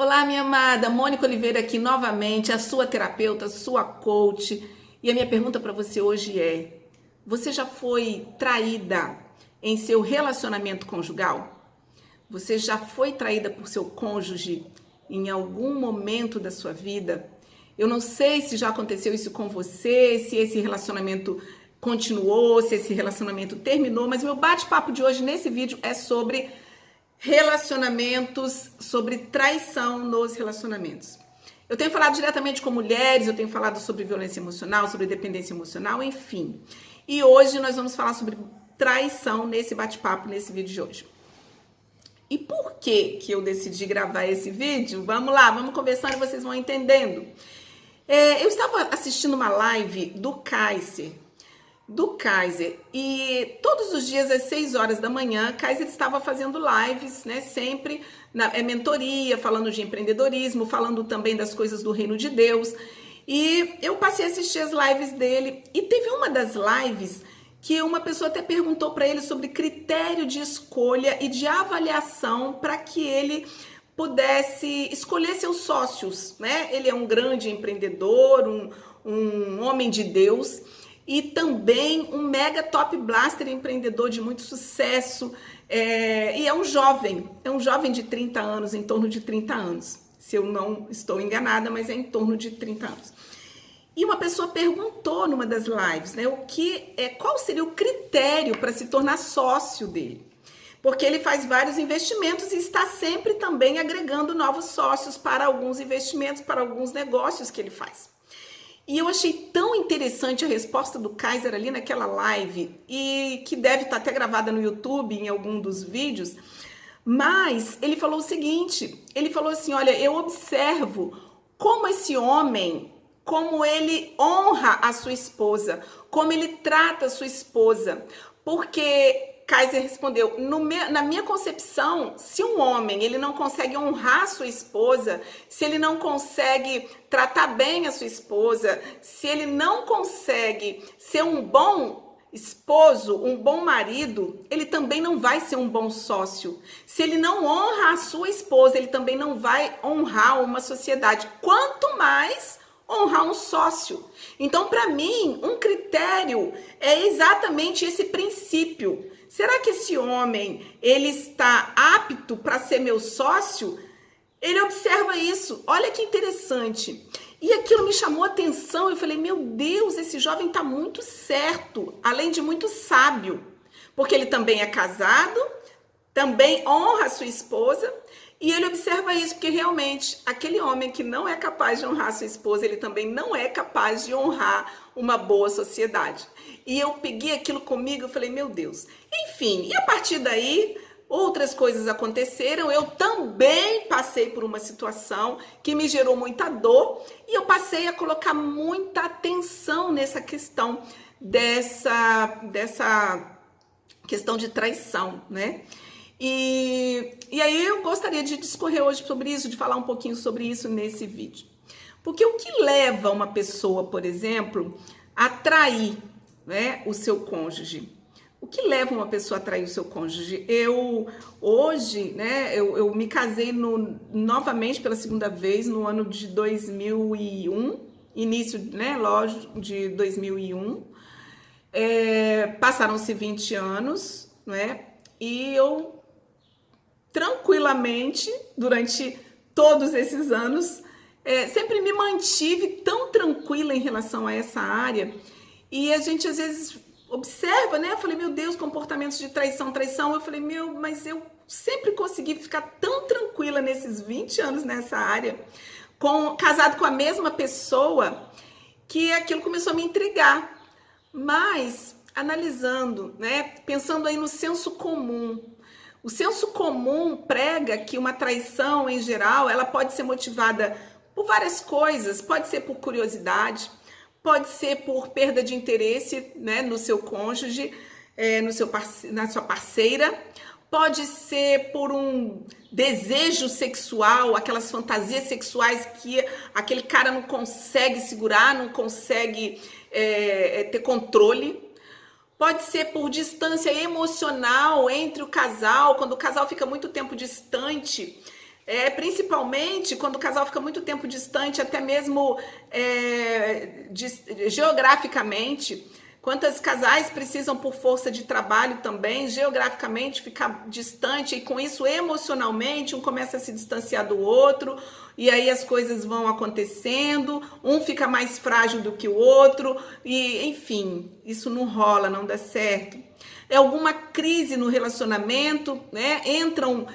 Olá, minha amada, Mônica Oliveira aqui novamente, a sua terapeuta, sua coach. E a minha pergunta para você hoje é: você já foi traída em seu relacionamento conjugal? Você já foi traída por seu cônjuge em algum momento da sua vida? Eu não sei se já aconteceu isso com você, se esse relacionamento continuou, se esse relacionamento terminou, mas meu bate-papo de hoje nesse vídeo é sobre relacionamentos, sobre traição nos relacionamentos. Eu tenho falado diretamente com mulheres, eu tenho falado sobre violência emocional, sobre dependência emocional, enfim. E hoje nós vamos falar sobre traição nesse bate-papo, nesse vídeo de hoje. E por que eu decidi gravar esse vídeo? Vamos lá, vamos conversando e vocês vão entendendo. Eu estava assistindo uma live do Kaiser, e todos os dias às 6 horas da manhã, Kaiser estava fazendo lives, né, sempre na mentoria, falando de empreendedorismo, falando também das coisas do reino de Deus, e eu passei a assistir as lives dele, e teve uma das lives que uma pessoa até perguntou para ele sobre critério de escolha e de avaliação para que ele pudesse escolher seus sócios, né? Ele é um grande empreendedor, um homem de Deus, e também um mega top blaster empreendedor de muito sucesso, e é um jovem de 30 anos, em torno de 30 anos, se eu não estou enganada, mas é em torno de 30 anos. E uma pessoa perguntou numa das lives, né, qual seria o critério para se tornar sócio dele, porque ele faz vários investimentos e está sempre também agregando novos sócios para alguns investimentos, para alguns negócios que ele faz. E eu achei tão interessante a resposta do Kaiser ali naquela live, e que deve estar até gravada no YouTube, em algum dos vídeos, mas ele falou o seguinte, ele falou assim, olha, eu observo como esse homem, como ele honra a sua esposa, como ele trata a sua esposa, porque Kaiser respondeu, na minha concepção, se um homem ele não consegue honrar a sua esposa, se ele não consegue tratar bem a sua esposa, se ele não consegue ser um bom esposo, um bom marido, ele também não vai ser um bom sócio. Se ele não honra a sua esposa, ele também não vai honrar uma sociedade. Quanto mais honrar um sócio. Então, para mim, um critério é exatamente esse princípio. Será que esse homem, ele está apto para ser meu sócio? Ele observa isso. Olha que interessante. E aquilo me chamou a atenção. Eu falei, meu Deus, esse jovem está muito certo, além de muito sábio. Porque ele também é casado, também honra a sua esposa. E ele observa isso, porque realmente aquele homem que não é capaz de honrar a sua esposa, ele também não é capaz de honrar uma boa sociedade. E eu peguei aquilo comigo e falei, meu Deus. Enfim, e a partir daí, outras coisas aconteceram. Eu também passei por uma situação que me gerou muita dor e eu passei a colocar muita atenção nessa questão dessa questão de traição, né? E aí eu gostaria de discorrer hoje sobre isso, de falar um pouquinho sobre isso nesse vídeo. Porque o que leva uma pessoa, por exemplo, a trair, né, o seu cônjuge? O que leva uma pessoa a trair o seu cônjuge? Hoje, né, eu me casei novamente pela segunda vez no ano de 2001, início, né, lógico, de 2001. Passaram-se 20 anos, né, e eu tranquilamente, durante todos esses anos, sempre me mantive tão tranquila em relação a essa área, e a gente às vezes observa, né? Eu falei, meu Deus, comportamentos de traição. Eu falei, mas eu sempre consegui ficar tão tranquila nesses 20 anos nessa área, casado com a mesma pessoa, que aquilo começou a me intrigar. Mas, analisando, né? Pensando aí no senso comum, o senso comum prega que uma traição, em geral, ela pode ser motivada por várias coisas. Pode ser por curiosidade, pode ser por perda de interesse, né, no seu cônjuge, na sua parceira. Pode ser por um desejo sexual, aquelas fantasias sexuais que aquele cara não consegue segurar, não consegue ter controle. Pode ser por distância emocional entre o casal, quando o casal fica muito tempo distante, principalmente quando o casal fica muito tempo distante, até mesmo geograficamente. Quantos casais precisam, por força de trabalho também, geograficamente, ficar distante e com isso, emocionalmente, um começa a se distanciar do outro e aí as coisas vão acontecendo, um fica mais frágil do que o outro e, enfim, isso não rola, não dá certo. É alguma crise no relacionamento, né? Entram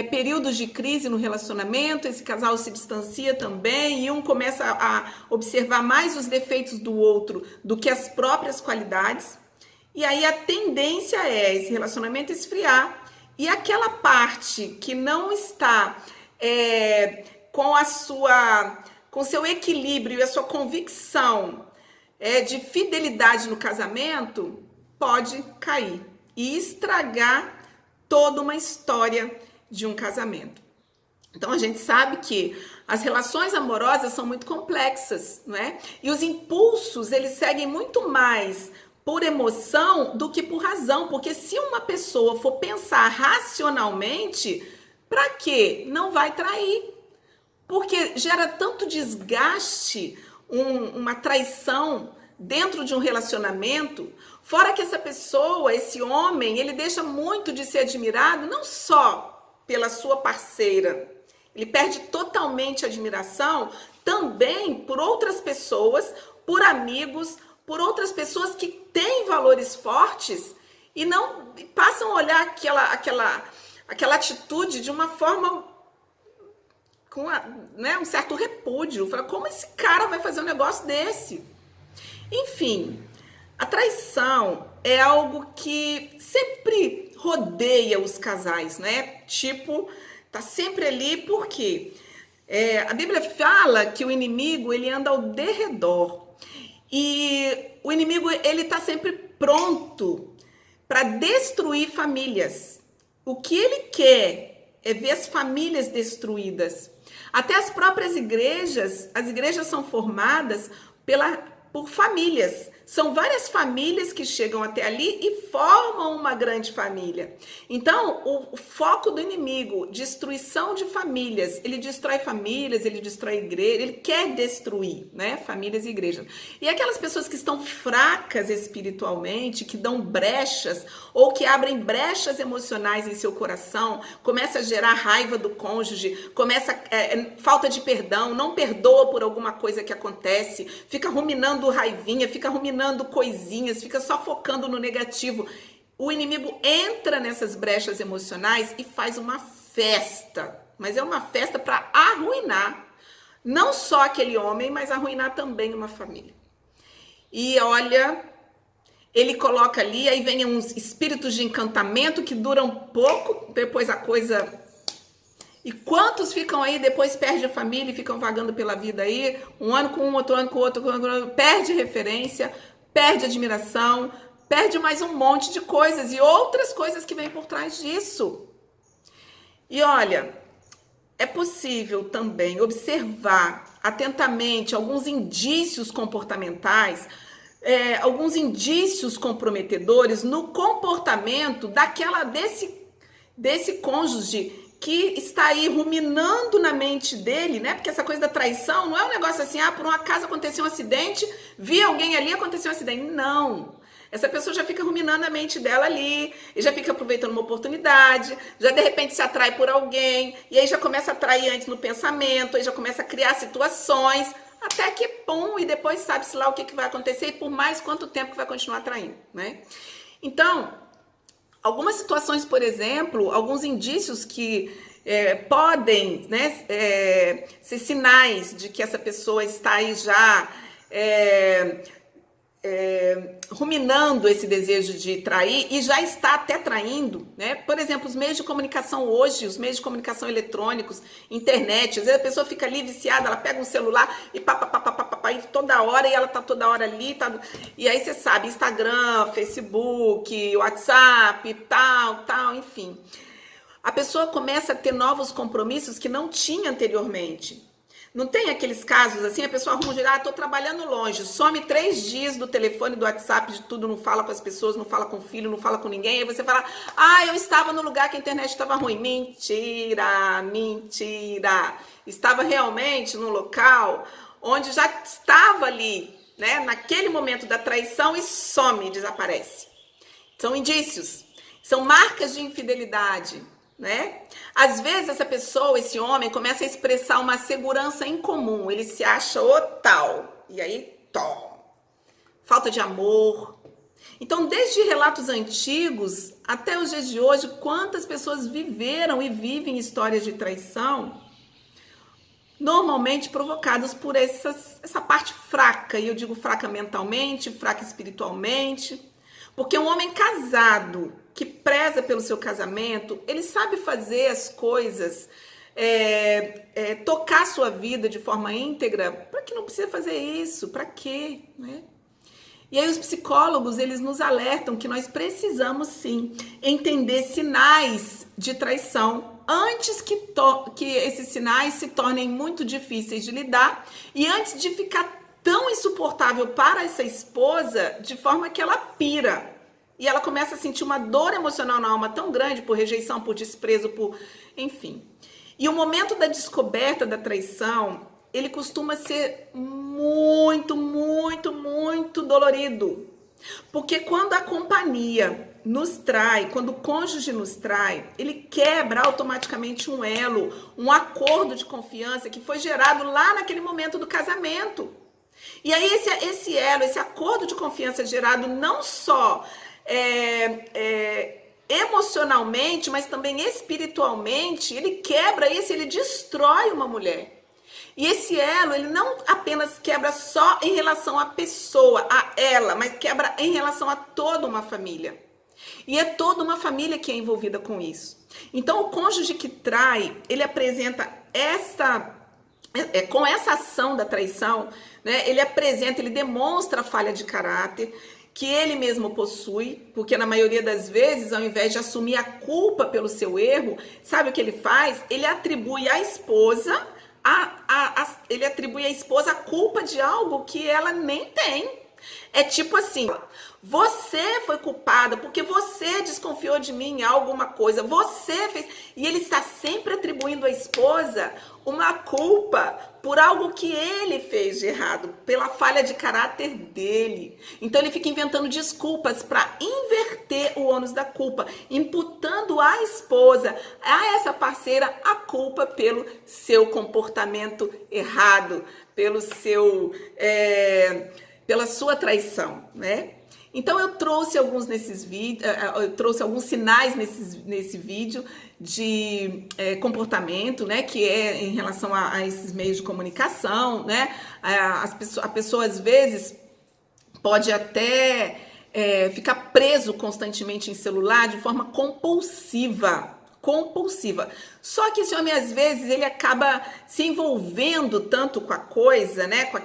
períodos de crise no relacionamento, esse casal se distancia também e um começa a observar mais os defeitos do outro do que as próprias qualidades. E aí a tendência é esse relacionamento esfriar e aquela parte que não está com seu equilíbrio e a sua convicção de fidelidade no casamento pode cair e estragar toda uma história de um casamento. Então a gente sabe que as relações amorosas são muito complexas, não é? E os impulsos, eles seguem muito mais por emoção do que por razão, porque se uma pessoa for pensar racionalmente, para quê? Não vai trair. Porque gera tanto desgaste, uma traição dentro de um relacionamento, fora que essa pessoa, esse homem, ele deixa muito de ser admirado, não só pela sua parceira, ele perde totalmente a admiração também por outras pessoas, por amigos, por outras pessoas que têm valores fortes e não passam a olhar aquela atitude de uma forma com um certo repúdio. Fala, como esse cara vai fazer um negócio desse? Enfim, a traição é algo que sempre rodeia os casais, né? Tipo, tá sempre ali porque a Bíblia fala que o inimigo, ele anda ao derredor. E o inimigo, ele tá sempre pronto para destruir famílias. O que ele quer é ver as famílias destruídas. Até as próprias igrejas, as igrejas são formadas por famílias. São várias famílias que chegam até ali e formam uma grande família. Então, o foco do inimigo, destruição de famílias, ele destrói famílias, ele destrói igreja, ele quer destruir, né, famílias e igrejas. E aquelas pessoas que estão fracas espiritualmente, que dão brechas ou que abrem brechas emocionais em seu coração, começa a gerar raiva do cônjuge, começa falta de perdão, não perdoa por alguma coisa que acontece, fica ruminando raivinha, fica ruminando coisinhas, fica só focando no negativo. O inimigo entra nessas brechas emocionais e faz uma festa, mas é uma festa para arruinar não só aquele homem, mas arruinar também uma família. E olha, ele coloca ali, aí vem uns espíritos de encantamento que duram pouco, depois a coisa... E quantos ficam aí, depois perde a família e ficam vagando pela vida aí, um ano com um, outro ano com outro, perde referência, perde admiração, perde mais um monte de coisas e outras coisas que vêm por trás disso. E olha, é possível também observar atentamente alguns indícios comportamentais, alguns indícios comprometedores no comportamento desse cônjuge que está aí ruminando na mente dele, né? Porque essa coisa da traição não é um negócio assim, por um acaso aconteceu um acidente, vi alguém ali, aconteceu um acidente. Não. Essa pessoa já fica ruminando na mente dela ali, e já fica aproveitando uma oportunidade, já de repente se atrai por alguém, e aí já começa a atrair antes no pensamento, aí já começa a criar situações, até que pum, e depois sabe-se lá o que vai acontecer e por mais quanto tempo que vai continuar atraindo, né? Então, algumas situações, por exemplo, alguns indícios que podem, né, ser sinais de que essa pessoa está aí já ruminando esse desejo de trair e já está até traindo, né? Por exemplo, os meios de comunicação hoje, os meios de comunicação eletrônicos, internet, às vezes a pessoa fica ali viciada, ela pega um celular e e toda hora, e ela tá toda hora ali, e aí você sabe, Instagram, Facebook, WhatsApp, tal, enfim. A pessoa começa a ter novos compromissos que não tinha anteriormente. Não tem aqueles casos assim, a pessoa arruma um jeito, tô trabalhando longe, some 3 dias do telefone, do WhatsApp, de tudo, não fala com as pessoas, não fala com o filho, não fala com ninguém, aí você fala, eu estava no lugar que a internet estava ruim. Mentira, mentira. Estava realmente no local onde já estava ali, né, naquele momento da traição e some, desaparece. São indícios, são marcas de infidelidade, né? Às vezes essa pessoa, esse homem, começa a expressar uma segurança incomum, ele se acha o tal, e aí, falta de amor. Então, desde relatos antigos até os dias de hoje, quantas pessoas viveram e vivem histórias de traição, normalmente provocadas por essa parte fraca, e eu digo fraca mentalmente, fraca espiritualmente, porque um homem casado, que preza pelo seu casamento, ele sabe fazer as coisas, tocar a sua vida de forma íntegra. Para que não precisa fazer isso? Para quê? Né? E aí os psicólogos, eles nos alertam que nós precisamos sim entender sinais de traição antes que esses sinais se tornem muito difíceis de lidar e antes de ficar tão insuportável para essa esposa de forma que ela pira. E ela começa a sentir uma dor emocional na alma tão grande por rejeição, por desprezo, enfim. E o momento da descoberta da traição, ele costuma ser muito, muito, muito dolorido. Porque quando a companhia nos trai, quando o cônjuge nos trai, ele quebra automaticamente um elo, um acordo de confiança que foi gerado lá naquele momento do casamento. E aí esse elo, esse acordo de confiança gerado não só emocionalmente, mas também espiritualmente, ele quebra isso, ele destrói uma mulher. E esse elo, ele não apenas quebra só em relação à pessoa, a ela, mas quebra em relação a toda uma família. E é toda uma família que é envolvida com isso. Então, o cônjuge que trai, ele apresenta com essa ação da traição, né, ele demonstra a falha de caráter que ele mesmo possui, porque na maioria das vezes, ao invés de assumir a culpa pelo seu erro, sabe o que ele faz? Ele atribui à esposa a culpa de algo que ela nem tem. É tipo assim, você foi culpada porque você desconfiou de mim em alguma coisa, você fez... E ele está sempre atribuindo à esposa uma culpa por algo que ele fez de errado, pela falha de caráter dele. Então ele fica inventando desculpas para inverter o ônus da culpa, imputando à esposa, a essa parceira, a culpa pelo seu comportamento errado, pela sua traição, né? Então eu trouxe alguns alguns sinais nesse vídeo de comportamento, né? Que é em relação a esses meios de comunicação, né? A pessoa às vezes pode até ficar preso constantemente em celular de forma compulsiva. Só que esse homem às vezes ele acaba se envolvendo tanto com a coisa, né? Com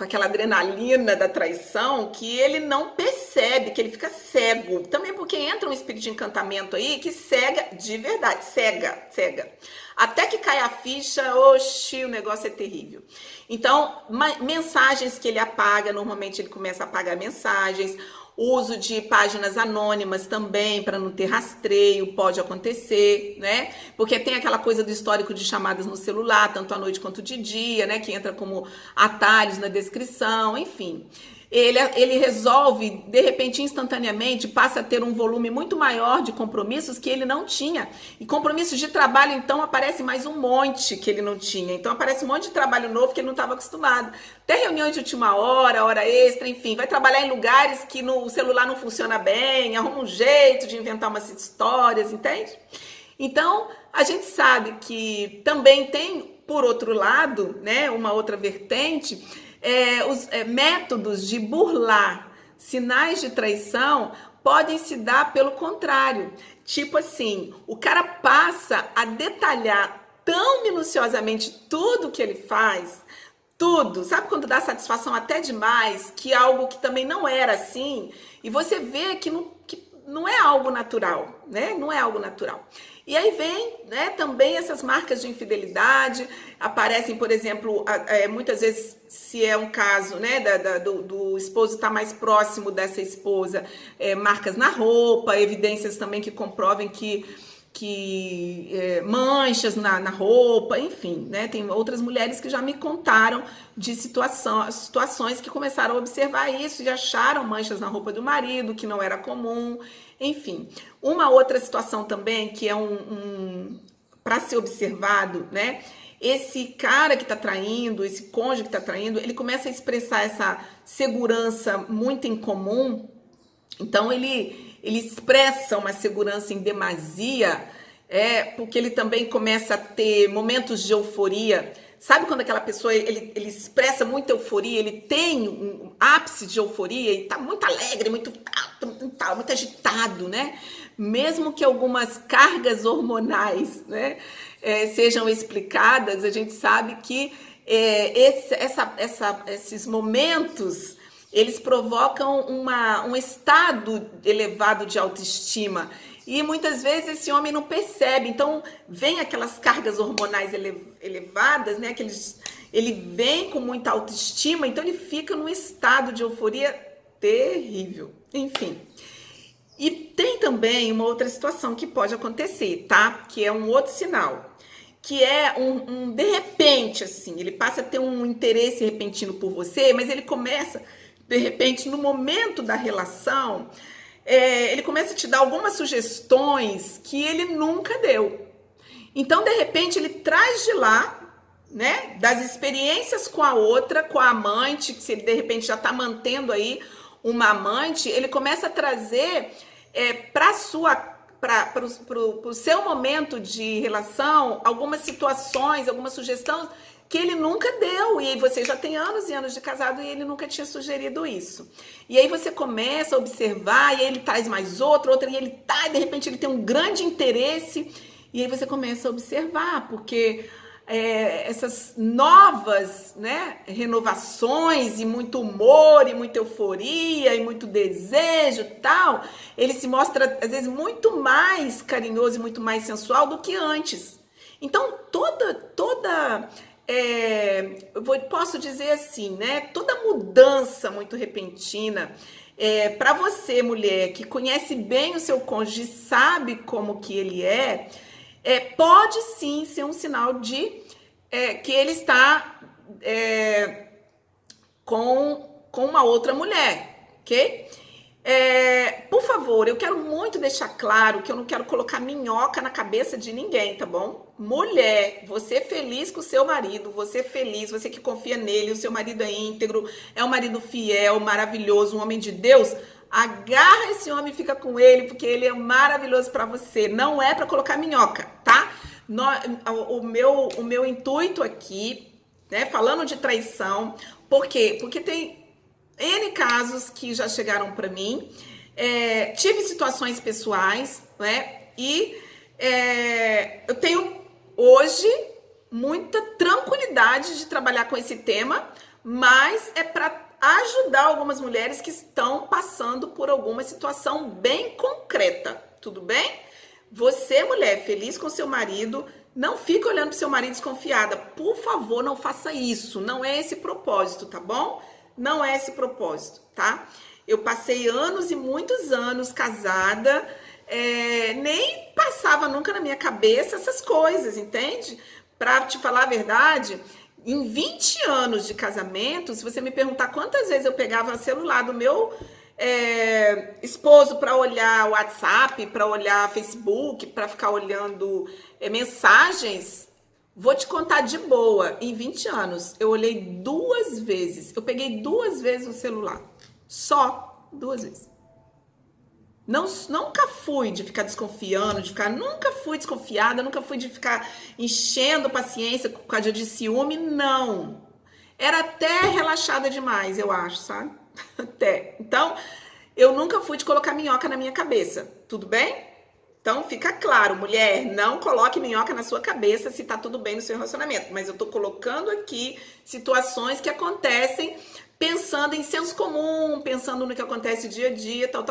aquela adrenalina da traição, que ele não percebe, que ele fica cego. Também porque entra um espírito de encantamento aí que cega de verdade, cega. Até que cai a ficha, oxi, o negócio é terrível. Então, mensagens que ele apaga, normalmente ele começa a apagar mensagens. Uso de páginas anônimas também, para não ter rastreio, pode acontecer, né? Porque tem aquela coisa do histórico de chamadas no celular, tanto à noite quanto de dia, né? Que entra como atalhos na descrição, enfim. Ele resolve, de repente, instantaneamente, passa a ter um volume muito maior de compromissos que ele não tinha. E compromissos de trabalho, então, aparece mais um monte que ele não tinha. Então, aparece um monte de trabalho novo que ele não estava acostumado. Até reuniões de última hora extra, enfim. Vai trabalhar em lugares que o celular não funciona bem, arruma um jeito de inventar umas histórias, entende? Então, a gente sabe que também tem, por outro lado, né, uma outra vertente... os métodos de burlar sinais de traição podem se dar pelo contrário. Tipo assim, o cara passa a detalhar tão minuciosamente tudo que ele faz, tudo. Sabe quando dá satisfação até demais, que algo que também não era assim, e você vê que não é algo natural, né? Não é algo natural. E aí vem, né, também essas marcas de infidelidade, aparecem, por exemplo, muitas vezes, se é um caso, né, do esposo estar mais próximo dessa esposa, marcas na roupa, evidências também que comprovem que manchas na roupa, enfim, né? Tem outras mulheres que já me contaram de situações que começaram a observar isso e acharam manchas na roupa do marido, que não era comum, enfim. Uma outra situação também que é para ser observado, né? Esse cara que está traindo, esse cônjuge que está traindo, ele começa a expressar essa segurança muito incomum. Então ele expressa uma segurança em demasia, porque ele também começa a ter momentos de euforia. Sabe quando aquela pessoa ele expressa muita euforia, ele tem um ápice de euforia e tá muito alegre, muito agitado, né? Mesmo que algumas cargas hormonais, né, sejam explicadas, a gente sabe que esses momentos eles provocam um estado elevado de autoestima e muitas vezes esse homem não percebe. Então vem aquelas cargas hormonais elevadas, né? Ele vem com muita autoestima, então ele fica num estado de euforia terrível. Enfim. E tem também uma outra situação que pode acontecer, tá? Que é um outro sinal. Que é de repente, assim, ele passa a ter um interesse repentino por você, mas ele começa, de repente, no momento da relação, ele começa a te dar algumas sugestões que ele nunca deu. Então, de repente, ele traz de lá, né, das experiências com a outra, com a amante, que se ele, de repente, já está mantendo aí uma amante, ele começa a trazer para o seu momento de relação, algumas situações, algumas sugestões que ele nunca deu, e você já tem anos e anos de casado e ele nunca tinha sugerido isso. E aí você começa a observar, e aí ele traz mais outra, e ele tá, e de repente ele tem um grande interesse, e aí você começa a observar, porque essas novas, né, renovações e muito humor e muita euforia e muito desejo e tal, ele se mostra às vezes muito mais carinhoso e muito mais sensual do que antes. Então posso dizer assim, né, toda mudança muito repentina, para você, mulher, que conhece bem o seu cônjuge, sabe como que ele pode sim ser um sinal de que ele está com uma outra mulher, ok? Por favor, eu quero muito deixar claro que eu não quero colocar minhoca na cabeça de ninguém, tá bom? Mulher, você feliz com o seu marido, você feliz, você que confia nele, o seu marido é íntegro, é um marido fiel, maravilhoso, um homem de Deus, agarra esse homem e fica com ele, porque ele é maravilhoso para você, não é para colocar minhoca, tá? O meu intuito aqui, né, falando de traição, por quê? Porque tem N casos que já chegaram para mim, tive situações pessoais, né, e eu tenho hoje muita tranquilidade de trabalhar com esse tema, mas é para ajudar algumas mulheres que estão passando por alguma situação bem concreta, tudo bem? Você, mulher, feliz com seu marido, não fica olhando para seu marido desconfiada. Por favor, não faça isso. Não é esse propósito, tá bom? Não é esse propósito, tá? Eu passei anos e muitos anos casada, nem passava nunca na minha cabeça essas coisas, entende? Para te falar a verdade, em 20 anos de casamento, se você me perguntar quantas vezes eu pegava o celular do meu esposo para olhar o WhatsApp, para olhar Facebook, para ficar olhando mensagens, vou te contar de boa. Em 20 anos, eu olhei 2 vezes. Eu peguei 2 vezes o celular. Só 2 vezes. Nunca fui de ficar desconfiando, nunca fui desconfiada, nunca fui de ficar enchendo paciência por causa de ciúme, não. Era até relaxada demais, eu acho, sabe? Até. Então, eu nunca fui de colocar minhoca na minha cabeça, tudo bem? Então, fica claro, mulher, não coloque minhoca na sua cabeça se tá tudo bem no seu relacionamento. Mas eu tô colocando aqui situações que acontecem pensando em senso comum, pensando no que acontece dia a dia, tal,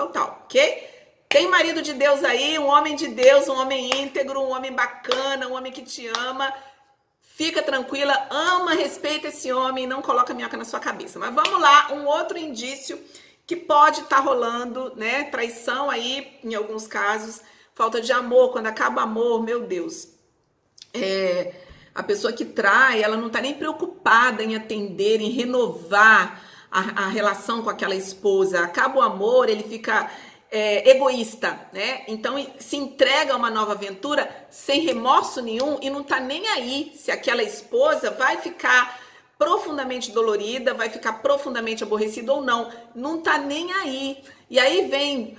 ok? Tem marido de Deus aí, um homem de Deus, um homem íntegro, um homem bacana, um homem que te ama. Fica tranquila, ama, respeita esse homem, não coloca minhoca na sua cabeça. Mas vamos lá, um outro indício que pode estar rolando, né? Traição aí, em alguns casos, falta de amor, quando acaba o amor, meu Deus. A pessoa que trai, ela não está nem preocupada em atender, em renovar a relação com aquela esposa. Acaba o amor, ele fica egoísta, né? Então se entrega a uma nova aventura sem remorso nenhum e não tá nem aí se aquela esposa vai ficar profundamente dolorida, vai ficar profundamente aborrecida ou não. Não tá nem aí. E aí vem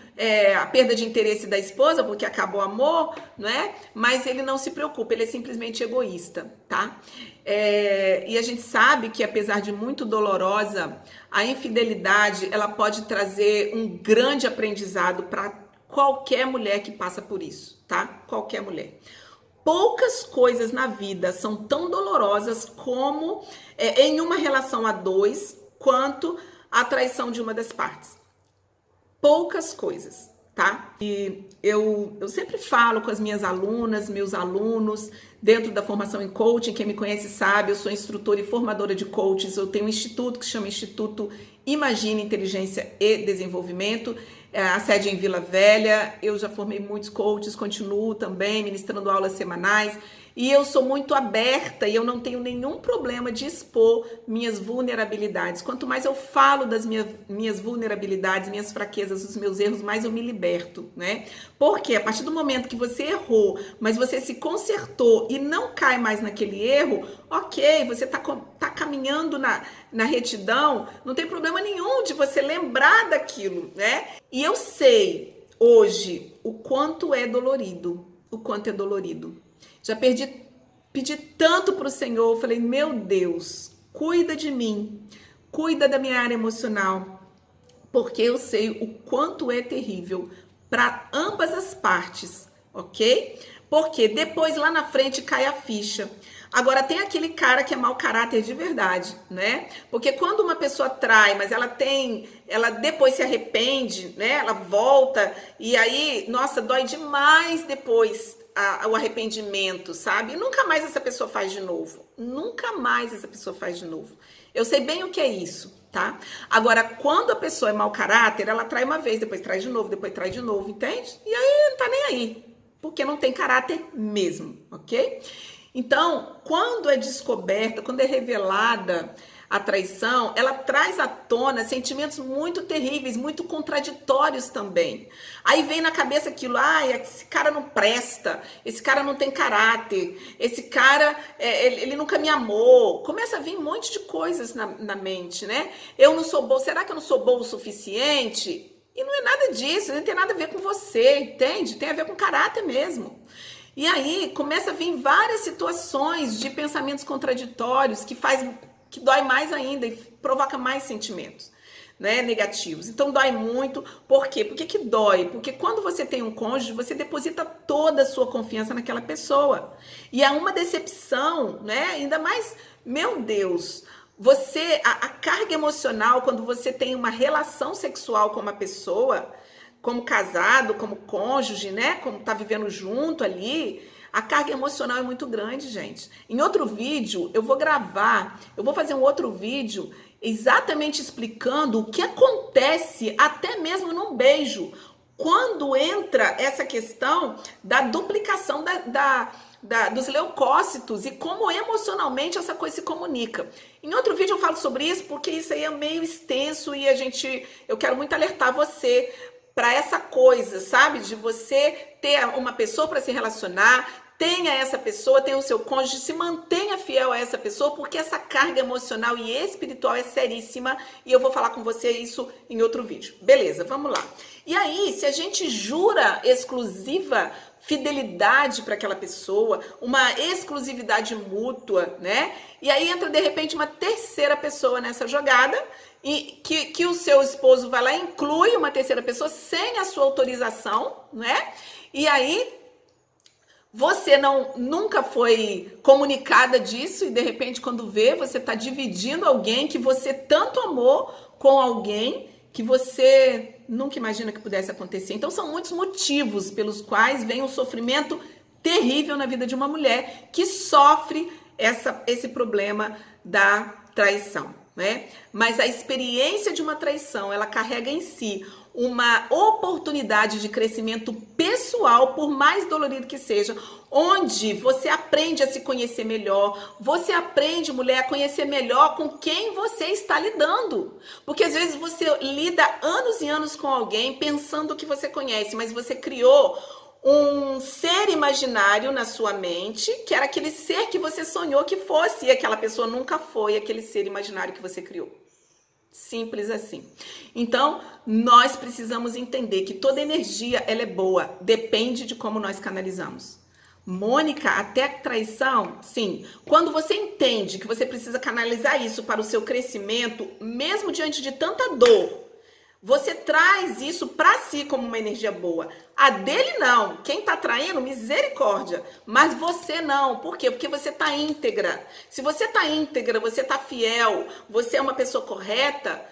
a perda de interesse da esposa, porque acabou o amor, não é? Mas ele não se preocupa, ele é simplesmente egoísta, tá? E a gente sabe que, apesar de muito dolorosa, a infidelidade, ela pode trazer um grande aprendizado para qualquer mulher que passa por isso, tá? Qualquer mulher. Poucas coisas na vida são tão dolorosas como em uma relação a dois, quanto a traição de uma das partes. Poucas coisas, tá? E eu sempre falo com as minhas alunas, meus alunos, dentro da formação em coaching, quem me conhece sabe, eu sou instrutora e formadora de coaches, eu tenho um instituto que se chama Instituto Imagine Inteligência e Desenvolvimento, a sede é em Vila Velha, eu já formei muitos coaches, continuo também ministrando aulas semanais, e eu sou muito aberta e eu não tenho nenhum problema de expor minhas vulnerabilidades. Quanto mais eu falo das minhas vulnerabilidades, minhas fraquezas, os meus erros, mais eu me liberto, né? Porque a partir do momento que você errou, mas você se consertou e não cai mais naquele erro, ok, você tá caminhando na retidão, não tem problema nenhum de você lembrar daquilo, né? E eu sei hoje o quanto é dolorido, Já pedi tanto para o Senhor, falei, meu Deus, cuida de mim, cuida da minha área emocional, porque eu sei o quanto é terrível para ambas as partes, ok? Porque depois lá na frente cai a ficha. Agora tem aquele cara que é mau caráter de verdade, né? Porque quando uma pessoa trai, mas ela depois se arrepende, né? Ela volta e aí, nossa, dói demais depois o arrependimento, sabe? E nunca mais essa pessoa faz de novo. Nunca mais essa pessoa faz de novo. Eu sei bem o que é isso, tá? Agora, quando a pessoa é mau caráter, ela trai uma vez, depois trai de novo, depois trai de novo, entende? E aí não tá nem aí, porque não tem caráter mesmo, ok? Então, quando é descoberta, quando é revelada a traição, ela traz à tona sentimentos muito terríveis, muito contraditórios também. Aí vem na cabeça aquilo, esse cara não presta, esse cara não tem caráter, esse cara, ele nunca me amou. Começa a vir um monte de coisas na mente, né? Eu não sou boa, será que eu não sou boa o suficiente? E não é nada disso, não tem nada a ver com você, entende? Tem a ver com caráter mesmo. E aí começa a vir várias situações de pensamentos contraditórios que dói mais ainda e provoca mais sentimentos, né, negativos. Então dói muito. Por quê? Por que dói? Porque quando você tem um cônjuge, você deposita toda a sua confiança naquela pessoa. E é uma decepção, né? Ainda mais, meu Deus, a carga emocional quando você tem uma relação sexual com uma pessoa, como casado, como cônjuge, né? Como tá vivendo junto ali, a carga emocional é muito grande, gente. Em outro vídeo, eu vou fazer um outro vídeo exatamente explicando o que acontece até mesmo num beijo, quando entra essa questão da duplicação dos leucócitos e como emocionalmente essa coisa se comunica. Em outro vídeo eu falo sobre isso, porque isso aí é meio extenso e eu quero muito alertar você para essa coisa, sabe? De você ter uma pessoa para se relacionar, tenha essa pessoa, tenha o seu cônjuge, se mantenha fiel a essa pessoa, porque essa carga emocional e espiritual é seríssima e eu vou falar com você isso em outro vídeo. Beleza, vamos lá. E aí, se a gente jura exclusiva fidelidade para aquela pessoa, uma exclusividade mútua, né? E aí entra de repente uma terceira pessoa nessa jogada e que o seu esposo vai lá e inclui uma terceira pessoa sem a sua autorização, né? E aí você nunca foi comunicada disso e de repente quando vê, você está dividindo alguém que você tanto amou com alguém que você nunca imagina que pudesse acontecer. Então são muitos motivos pelos quais vem um sofrimento terrível na vida de uma mulher que sofre esse problema da traição, né? Mas a experiência de uma traição, ela carrega em si uma oportunidade de crescimento pessoal, por mais dolorido que seja, onde você aprende a se conhecer melhor, você aprende, mulher, a conhecer melhor com quem você está lidando. Porque às vezes você lida anos e anos com alguém pensando que você conhece, mas você criou um ser imaginário na sua mente, que era aquele ser que você sonhou que fosse, e aquela pessoa nunca foi aquele ser imaginário que você criou. Simples assim. Então, nós precisamos entender que toda energia, ela é boa, depende de como nós canalizamos. Mônica, até traição, sim. Quando você entende que você precisa canalizar isso para o seu crescimento, mesmo diante de tanta dor, você traz isso para si como uma energia boa. A dele não. Quem tá traindo, misericórdia. Mas você não. Por quê? Porque você tá íntegra. Se você tá íntegra, você tá fiel, você é uma pessoa correta,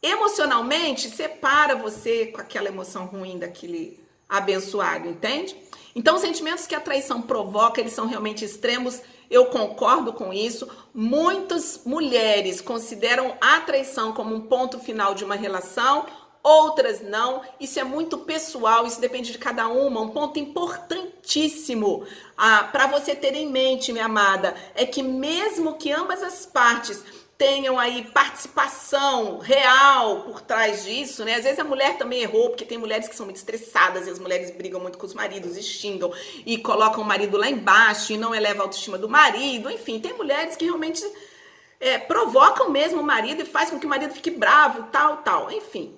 emocionalmente, separa você com aquela emoção ruim daquele abençoado, entende? Então, os sentimentos que a traição provoca, eles são realmente extremos. Eu concordo com isso. Muitas mulheres consideram a traição como um ponto final de uma relação, outras não. Isso é muito pessoal, isso depende de cada uma. Um ponto importantíssimo para você ter em mente, minha amada, é que mesmo que ambas as partes tenham aí participação real por trás disso, né? Às vezes a mulher também errou, porque tem mulheres que são muito estressadas e as mulheres brigam muito com os maridos e xingam e colocam o marido lá embaixo e não eleva a autoestima do marido. Enfim, tem mulheres que realmente provocam mesmo o marido e faz com que o marido fique bravo, tal. Enfim,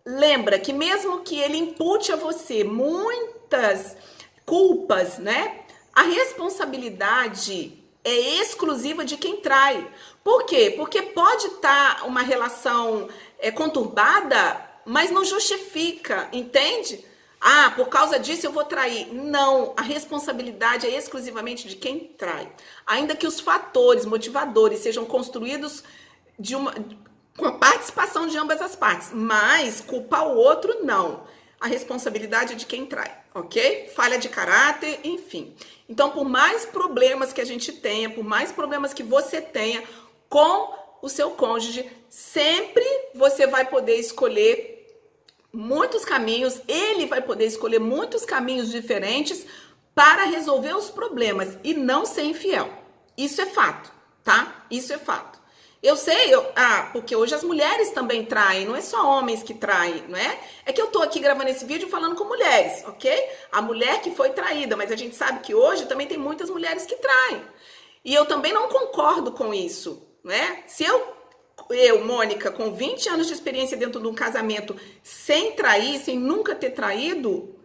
lembra que mesmo que ele impute a você muitas culpas, né? A responsabilidade é exclusiva de quem trai. Por quê? Porque pode estar uma relação conturbada, mas não justifica, entende? Ah, por causa disso eu vou trair. Não, a responsabilidade é exclusivamente de quem trai. Ainda que os fatores motivadores sejam construídos com a participação de ambas as partes, mas culpar o outro, não. A responsabilidade é de quem trai, ok? Falha de caráter, enfim. Então, por mais problemas que a gente tenha, por mais problemas que você tenha com o seu cônjuge, sempre você vai poder escolher muitos caminhos, ele vai poder escolher muitos caminhos diferentes para resolver os problemas e não ser infiel. Isso é fato, tá? Isso é fato. Eu sei, porque hoje as mulheres também traem, não é só homens que traem, não é? É que eu tô aqui gravando esse vídeo falando com mulheres, ok? A mulher que foi traída, mas a gente sabe que hoje também tem muitas mulheres que traem. E eu também não concordo com isso, né? Se eu, Mônica, com 20 anos de experiência dentro de um casamento, sem trair, sem nunca ter traído,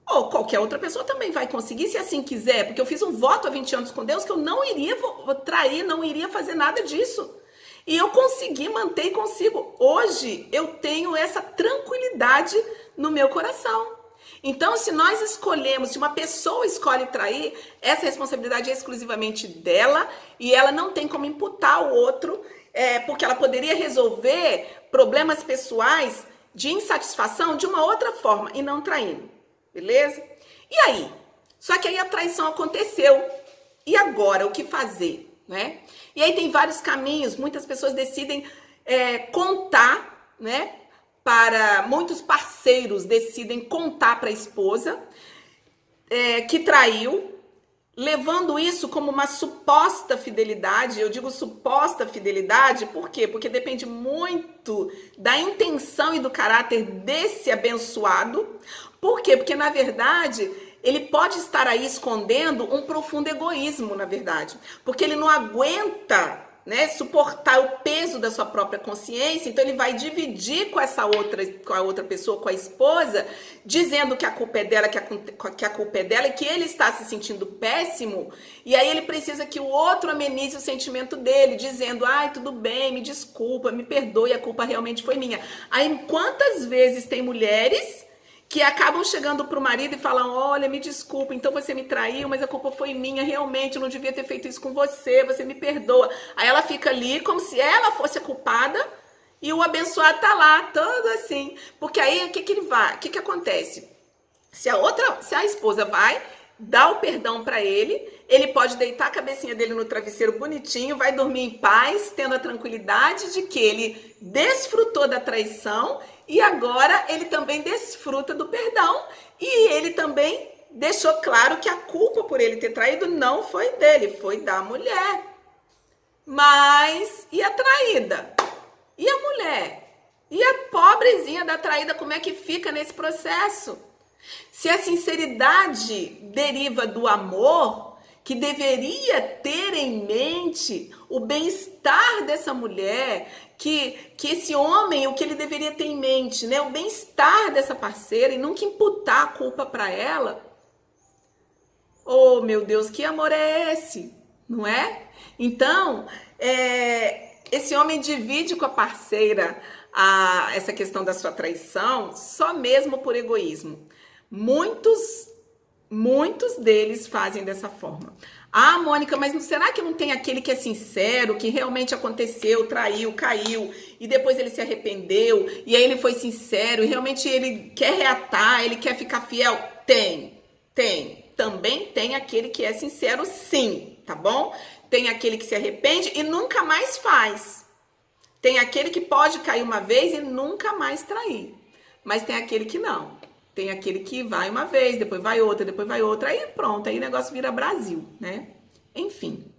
ou qualquer outra pessoa também vai conseguir, se assim quiser, porque eu fiz um voto há 20 anos com Deus que eu não iria trair, não iria fazer nada disso. E eu consegui manter e consigo. Hoje eu tenho essa tranquilidade no meu coração. Então, se nós escolhemos, se uma pessoa escolhe trair, essa responsabilidade é exclusivamente dela e ela não tem como imputar o outro, porque ela poderia resolver problemas pessoais de insatisfação de uma outra forma e não traindo. Beleza? E aí? Só que aí a traição aconteceu. E agora, o que fazer? Né? E aí tem vários caminhos, muitas pessoas decidem contar, né? Muitos parceiros decidem contar para a esposa que traiu, levando isso como uma suposta fidelidade. Eu digo suposta fidelidade, por quê? Porque depende muito da intenção e do caráter desse abençoado. Por quê? Porque, na verdade, ele pode estar aí escondendo um profundo egoísmo, na verdade. Porque ele não aguenta, né, suportar o peso da sua própria consciência, então ele vai dividir com a outra pessoa, com a esposa, dizendo que a culpa é dela, que a culpa é dela e que ele está se sentindo péssimo, e aí ele precisa que o outro amenize o sentimento dele, dizendo, ai, tudo bem, me desculpa, me perdoe, a culpa realmente foi minha. Aí, quantas vezes tem mulheres que acabam chegando pro marido e falam, olha, me desculpa, então você me traiu, mas a culpa foi minha, realmente, eu não devia ter feito isso com você, você me perdoa. Aí ela fica ali como se ela fosse a culpada E o abençoado tá lá, todo assim. Porque aí, o que que ele vai? O que que acontece? Se a esposa vai, dá o perdão para ele pode deitar a cabecinha dele no travesseiro bonitinho, vai dormir em paz, tendo a tranquilidade de que ele desfrutou da traição e agora ele também desfruta do perdão e ele também deixou claro que a culpa por ele ter traído não foi dele, foi da mulher. Mas e a traída? E a mulher? E a pobrezinha da traída, como é que fica nesse processo? Se a sinceridade deriva do amor, que deveria ter em mente o bem-estar dessa mulher, que esse homem, o que ele deveria ter em mente, né? O bem-estar dessa parceira e nunca imputar a culpa para ela. Oh, meu Deus, que amor é esse? Não é? Então, esse homem divide com a parceira essa questão da sua traição só mesmo por egoísmo. Muitos deles fazem dessa forma. Ah, Mônica, mas será que não tem aquele que é sincero, que realmente aconteceu, traiu, caiu, e depois ele se arrependeu, e aí ele foi sincero, e realmente ele quer reatar, ele quer ficar fiel? Tem. Também tem aquele que é sincero, sim, tá bom? Tem aquele que se arrepende e nunca mais faz. Tem aquele que pode cair uma vez e nunca mais trair. Mas tem aquele que não. Tem aquele que vai uma vez, depois vai outra, aí pronto, aí o negócio vira Brasil, né? Enfim.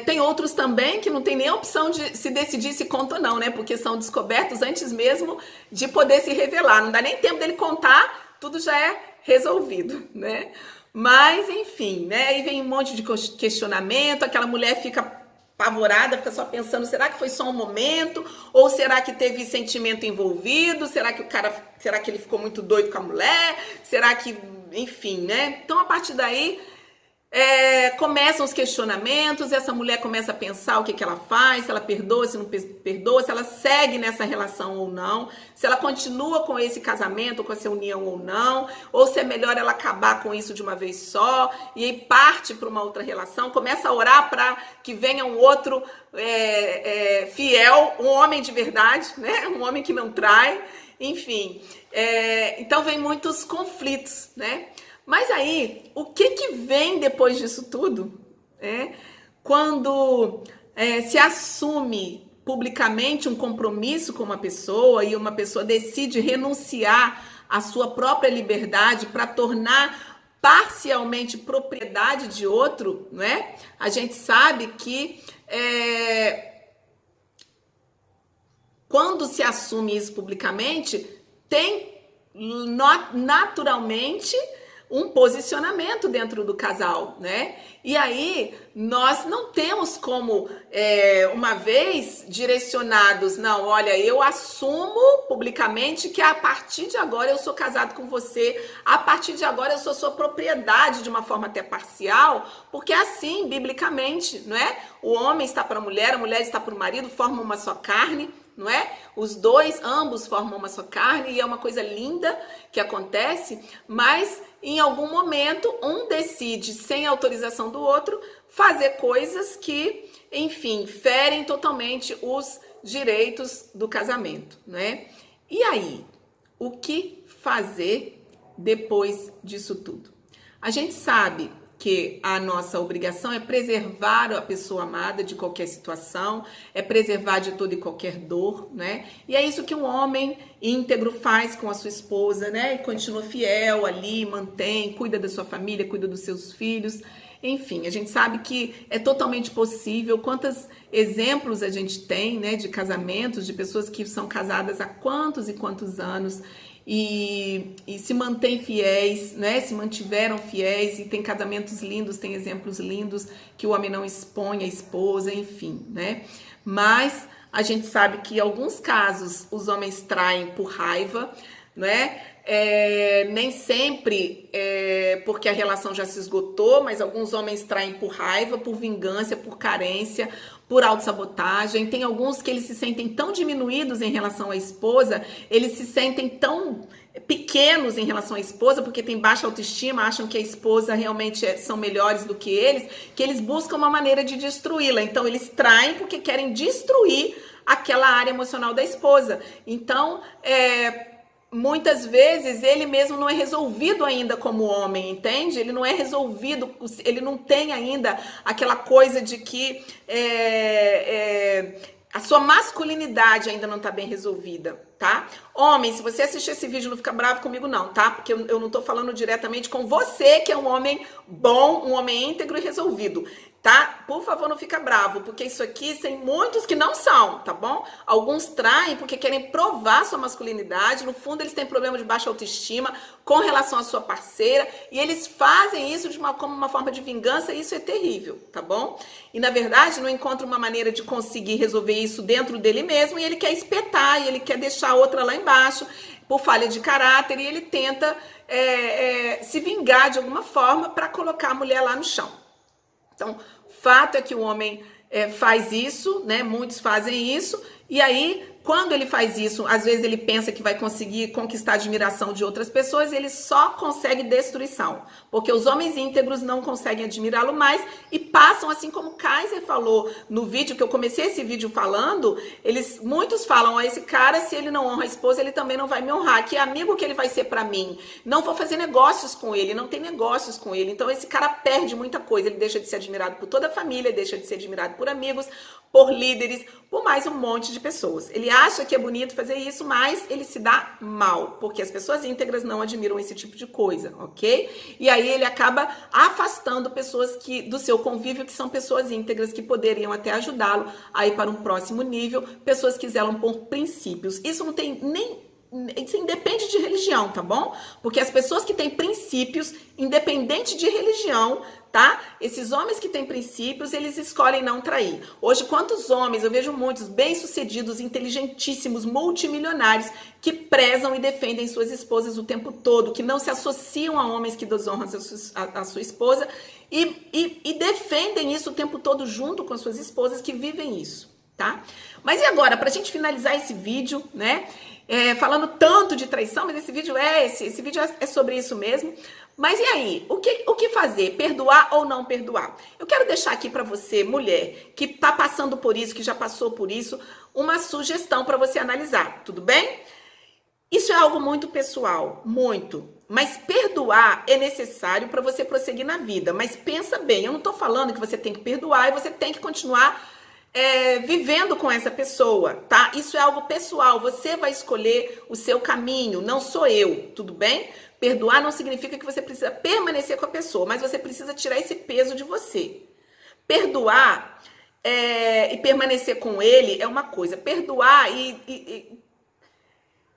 Tem outros também que não tem nem a opção de se decidir se conta ou não, né? Porque são descobertos antes mesmo de poder se revelar. Não dá nem tempo dele contar, tudo já é resolvido, né? Mas, enfim, né? Aí vem um monte de questionamento, aquela mulher fica apavorada, fica só pensando, será que foi só um momento? Ou será que teve sentimento envolvido? Será que ele ficou muito doido com a mulher? Será que, enfim, né? Então, a partir daí, começam os questionamentos, essa mulher começa a pensar o que ela faz, se ela perdoa, se não perdoa, se ela segue nessa relação ou não, se ela continua com esse casamento, com essa união ou se é melhor ela acabar com isso de uma vez só, e aí parte para uma outra relação, começa a orar para que venha um outro fiel, um homem de verdade, né? Um homem que não trai, enfim. Então vem muitos conflitos, né? Mas aí, o que vem depois disso tudo? Quando se assume publicamente um compromisso com uma pessoa e uma pessoa decide renunciar à sua própria liberdade para tornar parcialmente propriedade de outro, não é? A gente sabe que quando se assume isso publicamente, tem naturalmente um posicionamento dentro do casal, né? E aí, nós não temos como, uma vez direcionados, não, olha, eu assumo publicamente que a partir de agora eu sou casado com você, a partir de agora eu sou sua propriedade de uma forma até parcial, porque assim, biblicamente, não é? O homem está para a mulher está para o marido, formam uma só carne, não é? Os dois, ambos formam uma só carne e é uma coisa linda que acontece, mas em algum momento um decide, sem autorização do outro, fazer coisas que, enfim, ferem totalmente os direitos do casamento, né? E aí, o que fazer depois disso tudo? A gente sabe que a nossa obrigação é preservar a pessoa amada de qualquer situação, é preservar de toda e qualquer dor, né? E é isso que um homem íntegro faz com a sua esposa, né? E continua fiel ali, mantém, cuida da sua família, cuida dos seus filhos. Enfim, a gente sabe que é totalmente possível. Quantos exemplos a gente tem, né, de casamentos, de pessoas que são casadas há quantos e quantos anos e se mantêm fiéis, né? Se mantiveram fiéis e tem casamentos lindos, tem exemplos lindos que o homem não expõe a esposa, enfim, né? Mas a gente sabe que em alguns casos os homens traem por raiva, né? Nem sempre porque a relação já se esgotou, mas alguns homens traem por raiva, por vingança, por carência, por autossabotagem. Tem alguns que eles se sentem tão diminuídos em relação à esposa, eles se sentem tão pequenos em relação à esposa, porque tem baixa autoestima, acham que a esposa realmente são melhores do que eles buscam uma maneira de destruí-la. Então eles traem porque querem destruir aquela área emocional da esposa. Então, muitas vezes ele mesmo não é resolvido ainda como homem, entende? Ele não é resolvido, ele não tem ainda aquela coisa de que a sua masculinidade ainda não está bem resolvida, tá? Homem, se você assistir esse vídeo, não fica bravo comigo não, tá? Porque eu não tô falando diretamente com você, que é um homem bom, um homem íntegro e resolvido, tá? Por favor, não fica bravo, porque isso aqui tem muitos que não são, tá bom? Alguns traem porque querem provar sua masculinidade, no fundo eles têm problema de baixa autoestima com relação à sua parceira, e eles fazem isso como uma forma de vingança, e isso é terrível, tá bom? E na verdade não encontra uma maneira de conseguir resolver isso dentro dele mesmo, e ele quer espetar, e ele quer deixar a outra lá embaixo, por falha de caráter, e ele tenta se vingar de alguma forma para colocar a mulher lá no chão. Então, fato é que o homem faz isso, né? Muitos fazem isso, e aí, quando ele faz isso, às vezes ele pensa que vai conseguir conquistar a admiração de outras pessoas, ele só consegue destruição, porque os homens íntegros não conseguem admirá-lo mais e passam, assim como Kaiser falou no vídeo, que eu comecei esse vídeo falando, muitos falam, esse cara, se ele não honra a esposa, ele também não vai me honrar, que amigo que ele vai ser pra mim, não vou fazer negócios com ele, não tem negócios com ele, então esse cara perde muita coisa, ele deixa de ser admirado por toda a família, deixa de ser admirado por amigos, por líderes, por mais um monte de pessoas. Ele acha que é bonito fazer isso, mas ele se dá mal, porque as pessoas íntegras não admiram esse tipo de coisa, ok? E aí ele acaba afastando pessoas do seu convívio, que são pessoas íntegras, que poderiam até ajudá-lo a ir para um próximo nível, pessoas que zelam por princípios. Isso não tem nem... Isso independe de religião, tá bom? Porque as pessoas que têm princípios, independente de religião, tá? Esses homens que têm princípios, eles escolhem não trair. Hoje, quantos homens, eu vejo muitos bem-sucedidos, inteligentíssimos, multimilionários, que prezam e defendem suas esposas o tempo todo, que não se associam a homens que desonram a sua esposa e defendem isso o tempo todo junto com as suas esposas que vivem isso, tá? Mas e agora, pra gente finalizar esse vídeo, né? Falando tanto de traição, mas esse vídeo esse vídeo é sobre isso mesmo. Mas e aí? O que fazer? Perdoar ou não perdoar? Eu quero deixar aqui para você, mulher, que tá passando por isso, que já passou por isso, uma sugestão para você analisar, tudo bem? Isso é algo muito pessoal, muito. Mas perdoar é necessário para você prosseguir na vida. Mas pensa bem, eu não tô falando que você tem que perdoar e você tem que continuar vivendo com essa pessoa, tá? Isso é algo pessoal, você vai escolher o seu caminho, não sou eu, tudo bem? Perdoar não significa que você precisa permanecer com a pessoa, mas você precisa tirar esse peso de você. Perdoar e permanecer com ele é uma coisa, perdoar e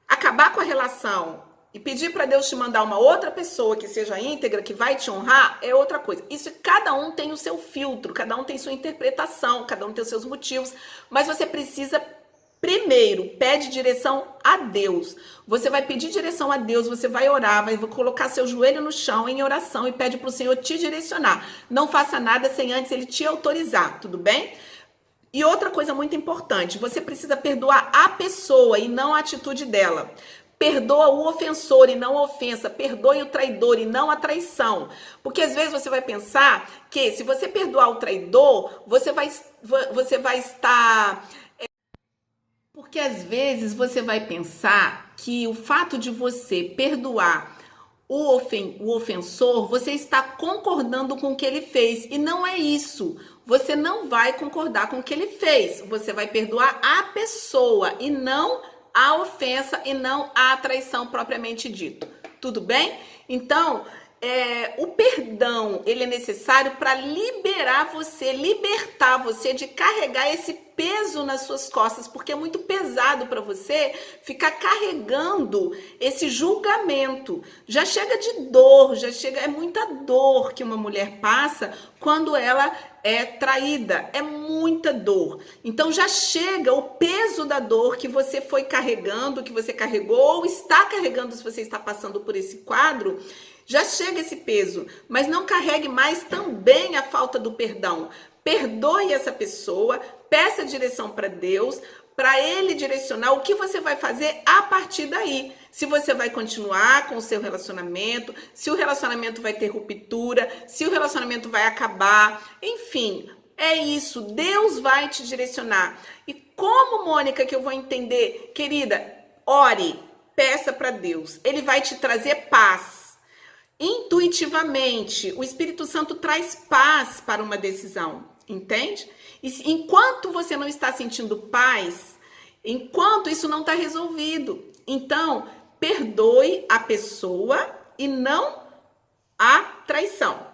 acabar com a relação e pedir para Deus te mandar uma outra pessoa que seja íntegra, que vai te honrar, é outra coisa. Isso, cada um tem o seu filtro, cada um tem sua interpretação, cada um tem os seus motivos, mas você precisa, primeiro, pede direção a Deus. Você vai pedir direção a Deus, você vai orar, vai colocar seu joelho no chão em oração e pede para o Senhor te direcionar. Não faça nada sem antes Ele te autorizar, tudo bem? E outra coisa muito importante, você precisa perdoar a pessoa e não a atitude dela. Perdoa o ofensor e não a ofensa. Perdoe o traidor e não a traição. Porque às vezes você vai pensar que se você perdoar o traidor, você vai estar... Porque às vezes você vai pensar que o fato de você perdoar o ofensor, você está concordando com o que ele fez. E não é isso. Você não vai concordar com o que ele fez. Você vai perdoar a pessoa e não a ofensa e não a traição propriamente dito. Tudo bem? Então, o perdão, ele é necessário para libertar você de carregar esse peso nas suas costas, porque é muito pesado para você ficar carregando esse julgamento. Já chega de dor, é muita dor que uma mulher passa quando ela é traída, é muita dor. Então já chega o peso da dor que você foi carregando, que você carregou ou está carregando se você está passando por esse quadro. Já chega esse peso, mas não carregue mais também a falta do perdão. Perdoe essa pessoa, peça direção para Deus, para Ele direcionar o que você vai fazer a partir daí. Se você vai continuar com o seu relacionamento, se o relacionamento vai ter ruptura, se o relacionamento vai acabar, enfim, é isso. Deus vai te direcionar. E Como, Mônica, que eu vou entender? Querida, ore, peça para Deus. Ele vai te trazer paz. Intuitivamente, o Espírito Santo traz paz para uma decisão, entende? E enquanto você não está sentindo paz, enquanto isso não está resolvido, então perdoe a pessoa e não a traição.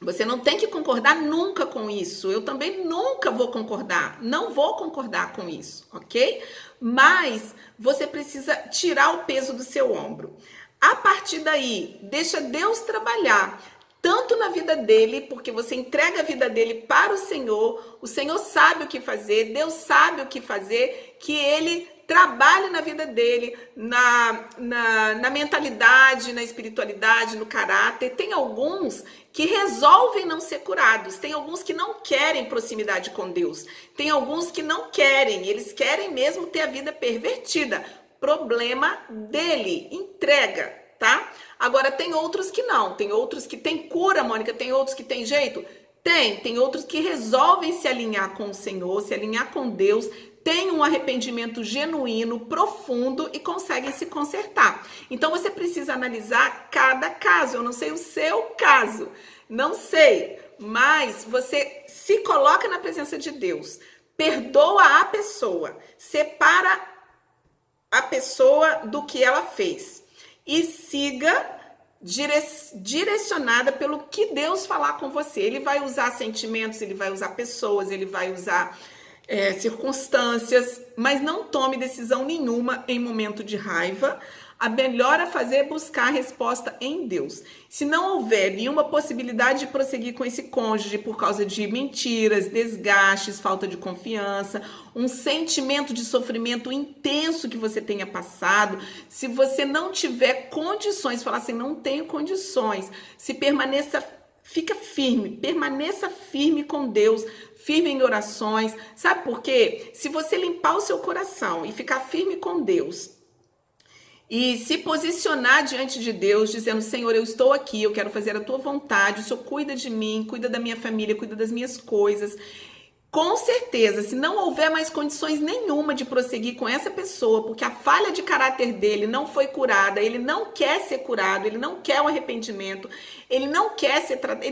Você não tem que concordar nunca com isso. Eu também nunca vou concordar. Não vou concordar com isso, ok? Mas você precisa tirar o peso do seu ombro. A partir daí, deixa Deus trabalhar tanto na vida dele, porque você entrega a vida dele para o Senhor sabe o que fazer, Deus sabe o que fazer, que ele trabalhe na vida dele, na mentalidade, na espiritualidade, no caráter. Tem alguns que resolvem não ser curados, tem alguns que não querem proximidade com Deus, tem alguns que não querem, eles querem mesmo ter a vida pervertida. Problema dele, entrega, tá? Agora tem outros que não, tem outros que tem cura, Mônica, tem outros que tem jeito? Tem outros que resolvem se alinhar com o Senhor, se alinhar com Deus, tem um arrependimento genuíno, profundo e conseguem se consertar. Então você precisa analisar cada caso. Eu não sei o seu caso, não sei, mas você se coloca na presença de Deus, perdoa a pessoa, separa a pessoa do que ela fez e siga direcionada pelo que Deus falar com você. Ele vai usar sentimentos, ele vai usar pessoas, ele vai usar circunstâncias, mas não tome decisão nenhuma em momento de raiva. A melhor a fazer é buscar a resposta em Deus. Se não houver nenhuma possibilidade de prosseguir com esse cônjuge por causa de mentiras, desgastes, falta de confiança, um sentimento de sofrimento intenso que você tenha passado, se você não tiver condições, falar assim, não tenho condições, permaneça firme com Deus, firme em orações. Sabe por quê? Se você limpar o seu coração e ficar firme com Deus, e se posicionar diante de Deus, dizendo, Senhor, eu estou aqui, eu quero fazer a tua vontade, o Senhor cuida de mim, cuida da minha família, cuida das minhas coisas. Com certeza, se não houver mais condições nenhuma de prosseguir com essa pessoa, porque a falha de caráter dele não foi curada, ele não quer ser curado, ele não quer o arrependimento, ele não quer ser tratado,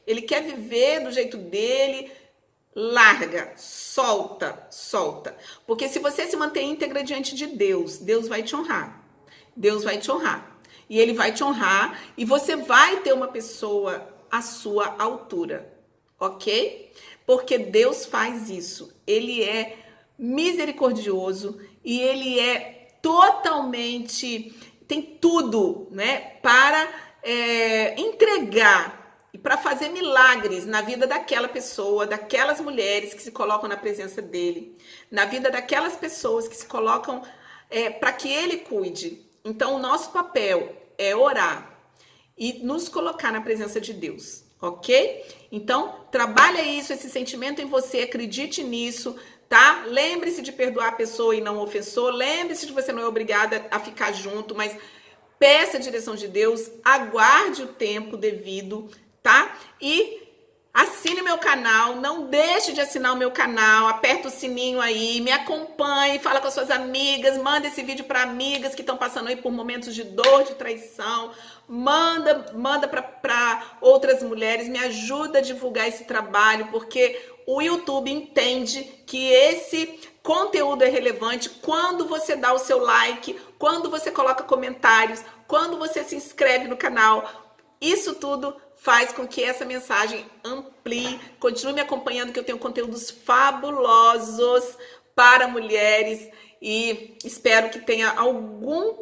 ele quer viver do jeito dele. Larga, solta. Porque se você se manter íntegra diante de Deus, Deus vai te honrar. Deus vai te honrar. E ele vai te honrar e você vai ter uma pessoa à sua altura, ok? Porque Deus faz isso. Ele é misericordioso e ele é totalmente, tem tudo, né, para entregar e para fazer milagres na vida daquela pessoa, daquelas mulheres que se colocam na presença dele, na vida daquelas pessoas que se colocam para que ele cuide. Então, o nosso papel é orar e nos colocar na presença de Deus, ok? Então, trabalha isso, esse sentimento em você, acredite nisso, tá? Lembre-se de perdoar a pessoa e não o ofensor, lembre-se de você não é obrigada a ficar junto, mas peça a direção de Deus, aguarde o tempo devido, tá? E assine meu canal, não deixe de assinar o meu canal, aperta o sininho aí, me acompanhe, fala com as suas amigas, manda esse vídeo para amigas que estão passando aí por momentos de dor, de traição, manda para outras mulheres, me ajuda a divulgar esse trabalho, porque o YouTube entende que esse conteúdo é relevante quando você dá o seu like, quando você coloca comentários, quando você se inscreve no canal. Isso tudo faz com que essa mensagem amplie. Continue me acompanhando que eu tenho conteúdos fabulosos para mulheres e espero que tenha algum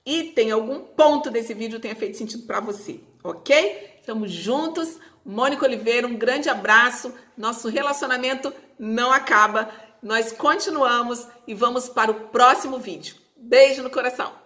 item, algum ponto desse vídeo tenha feito sentido para você, ok? Estamos juntos. Mônica Oliveira, um grande abraço. Nosso relacionamento não acaba. Nós continuamos e vamos para o próximo vídeo. Beijo no coração.